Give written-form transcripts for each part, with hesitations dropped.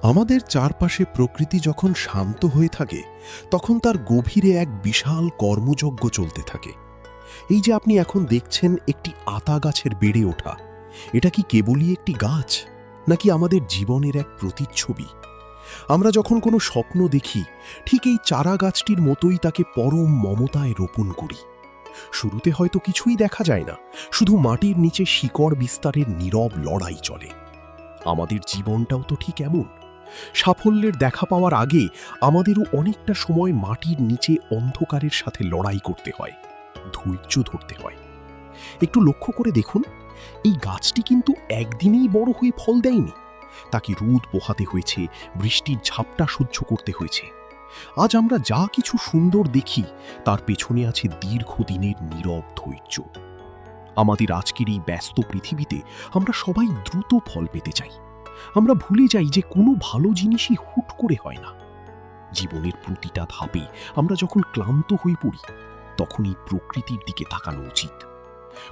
আমাদের চারপাশে প্রকৃতি যখন শান্ত হয়ে থাকে তখন তার গভীরে এক বিশাল কর্মযজ্ঞ চলতে থাকে। এই যে আপনি এখন দেখছেন একটি আতা গাছের বেড়ে ওঠা, এটা কি কেবলই একটি গাছ, নাকি আমাদের জীবনের এক প্রতিচ্ছবি? আমরা যখন কোনো স্বপ্ন দেখি, ঠিক এই চারা গাছটির মতোই তাকে পরম মমতায় রোপণ করি। শুরুতে হয়তো কিছুই দেখা যায় না, শুধু মাটির নিচে শিকড় বিস্তারের নীরব লড়াই চলে। আমাদের জীবনটাও তো ঠিক এমন। সাফল্যের দেখা পাওয়ার আগে আমাদেরও অনেকটা সময় মাটির নিচে অন্ধকারের সাথে লড়াই করতে হয়, ধৈর্য ধরতে হয়। একটু লক্ষ্য করে দেখুন, এই গাছটি কিন্তু একদিনেই বড় হয়ে ফল দেয়নি। তাকে রোদ পোহাতে হয়েছে, বৃষ্টির ঝাপটা সহ্য করতে হয়েছে। আজ আমরা যা কিছু সুন্দর দেখি, তার পেছনে আছে দীর্ঘদিনের নীরব ধৈর্য। আমাদের আজকের এই ব্যস্ত পৃথিবীতে আমরা সবাই দ্রুত ফল পেতে চাই। আমরা ভুলে যাই যে কোনো ভালো জিনিসই হুট করে হয় না। জীবনের প্রতিটা ধাপে আমরা যখন ক্লান্ত হয়ে পড়ি, তখন এই প্রকৃতির দিকে তাকানো উচিত।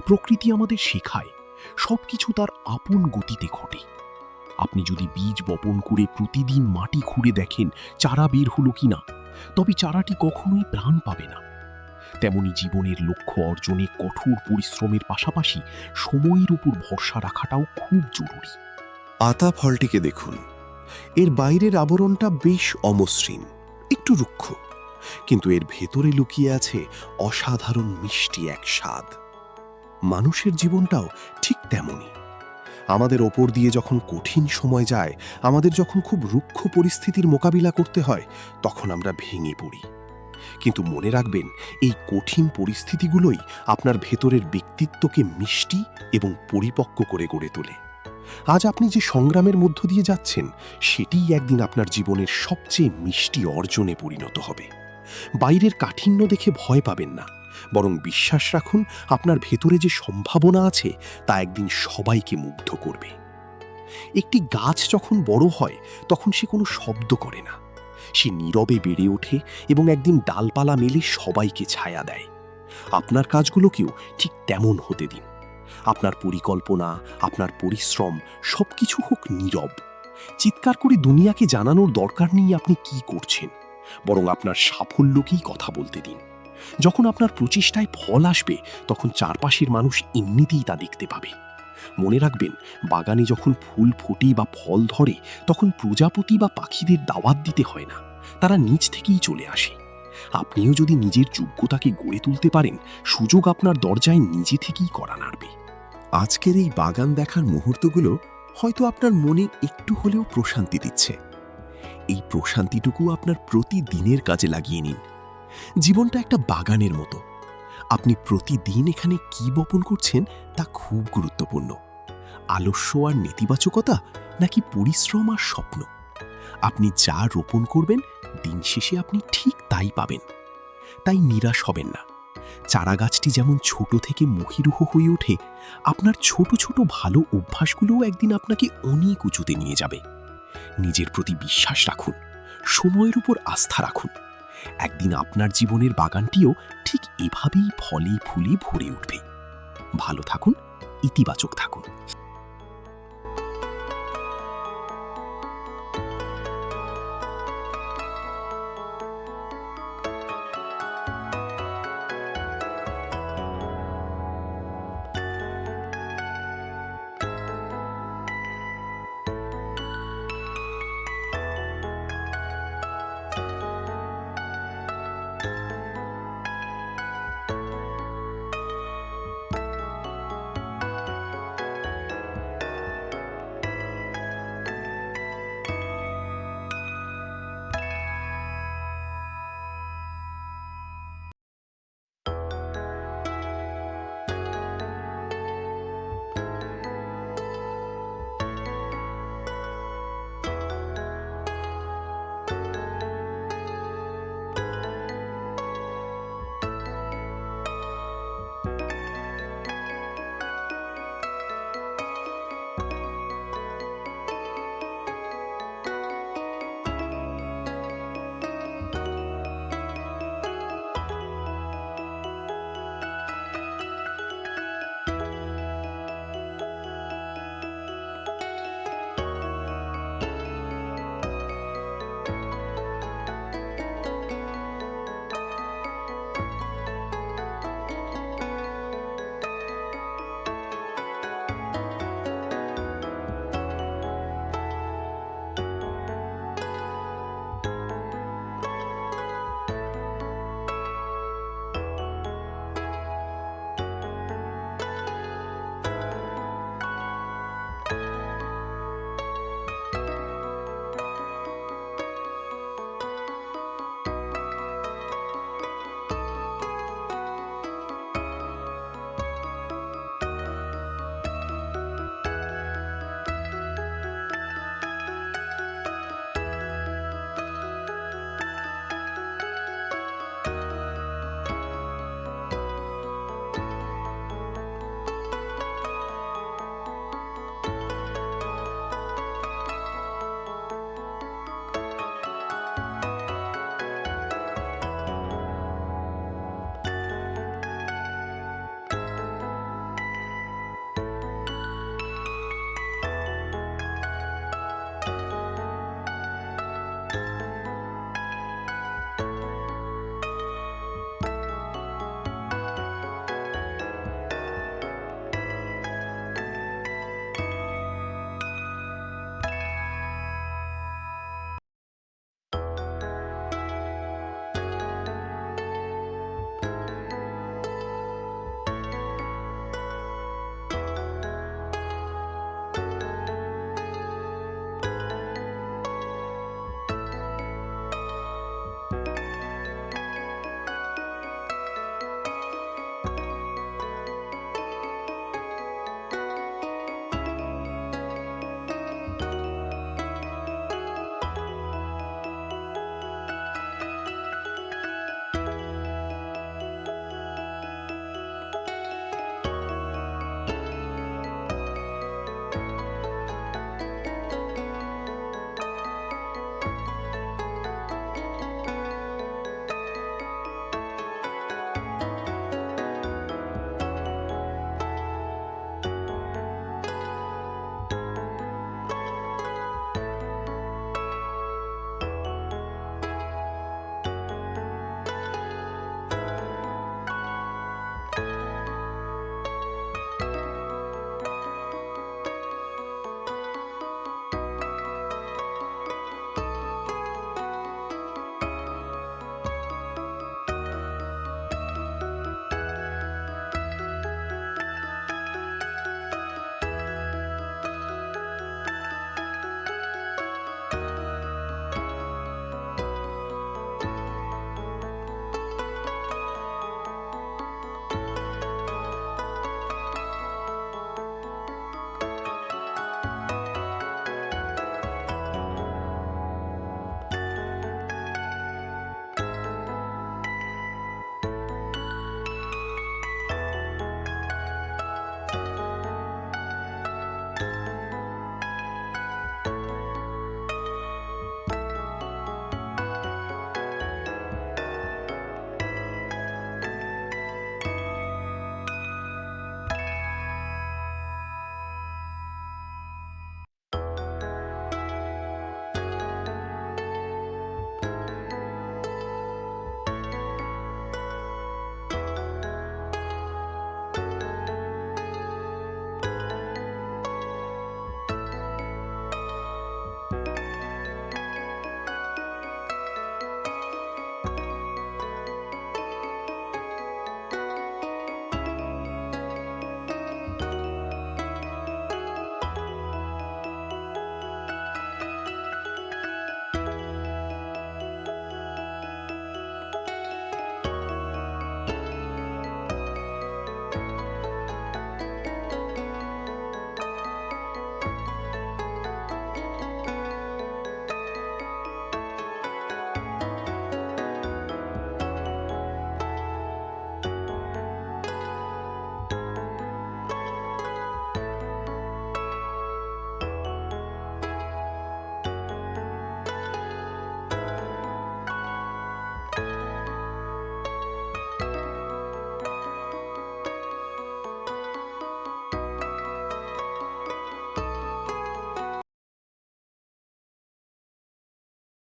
প্রকৃতি আমাদের শেখায় সবকিছু তার আপন গতিতে ঘটে। আপনি যদি বীজ বপন করে প্রতিদিন মাটি খুঁড়ে দেখেন চারা বের হলো কিনা, তবে চারাটি কখনোই প্রাণ পাবে না। তেমনি জীবনের লক্ষ্য অর্জনে কঠোর পরিশ্রমের পাশাপাশি সময়ের উপর ভরসা রাখাটাও খুব জরুরি। আতা ফলটিকে দেখুন, এর বাইরের আবরণটা বেশ অমসৃণ, একটু রুক্ষ, কিন্তু এর ভেতরে লুকিয়ে আছে অসাধারণ মিষ্টি এক স্বাদ। মানুষের জীবনটাও ঠিক তেমনই। আমাদের ওপর দিয়ে যখন কঠিন সময় যায়, আমাদের যখন খুব রুক্ষ পরিস্থিতির মোকাবিলা করতে হয়, তখন আমরা ভেঙে পড়ি। কিন্তু মনে রাখবেন, এই কঠিন পরিস্থিতিগুলোই আপনার ভেতরের ব্যক্তিত্বকে মিষ্টি এবং পরিপক্ক করে গড়ে তোলে। আজ আপনি যে সংগ্রামের মধ্য দিয়ে যাচ্ছেন, সেটিই একদিন আপনার জীবনের সবচেয়ে মিষ্টি অর্জনে পরিণত হবে। বাইরের কাঠিন্য দেখে ভয় পাবেন না, বরং বিশ্বাস রাখুন আপনার ভেতরে যে সম্ভাবনা আছে তা একদিন সবাইকে মুগ্ধ করবে। একটি গাছ যখন বড় হয়, তখন সে কোনো শব্দ করে না। সে নীরবে বেড়ে ওঠে এবং একদিন ডালপালা মেলে সবাইকে ছায়া দেয়। আপনার কাজগুলোকেও ঠিক তেমন হতে দিন। আপনার পরিকল্পনা, আপনার পরিশ্রম সবকিছু হোক নীরব। চিৎকার করে দুনিয়াকে জানানোর দরকার নেই আপনি কি করছেন, বরং আপনার সাফল্যকেই কথা বলতে দিন। যখন আপনার প্রচেষ্টায় ফল আসবে, তখন চারপাশের মানুষ এমনিতেই তা দেখতে পাবে। মনে রাখবেন, বাগানে যখন ফুল ফোটে বা ফল ধরে, তখন প্রজাপতি বা পাখিদের দাওয়াত দিতে হয় না, তারা নিজ থেকেই চলে আসে। আপনিও যদি নিজের যোগ্যতাকে গড়ে তুলতে পারেন, সুযোগ আপনার দরজায় নিজে থেকেই কড়া নাড়বে। আজকের এই বাগান দেখার মুহূর্তগুলো হয়তো আপনার মনে একটু হলেও প্রশান্তি দিচ্ছে। এই প্রশান্তিটুকু আপনার প্রতিদিনের কাজে লাগিয়ে নিন। জীবনটা একটা বাগানের মতো। আপনি প্রতিদিন এখানে কি বপন করছেন তা খুব গুরুত্বপূর্ণ। আলস্য আর নেতিবাচকতা, নাকি পরিশ্রম আর স্বপ্ন? আপনি যা রোপণ করবেন, দিন শেষে আপনি ঠিক তাই পাবেন। তাই নিরাশ হবেন না। চারাগাছটি যেমন ছোট থেকে মহিরুহ হয়ে ওঠে, আপনার ছোট ছোট ভালো অভ্যাসগুলোও একদিন আপনাকে অনেক উঁচুতে নিয়ে যাবে। নিজের প্রতি বিশ্বাস রাখুন, সময়ের উপর আস্থা রাখুন। একদিন আপনার জীবনের বাগানটিও ঠিক এভাবেই ফলে ফুলে ভরে উঠবে। ভালো থাকুন, ইতিবাচক থাকুন।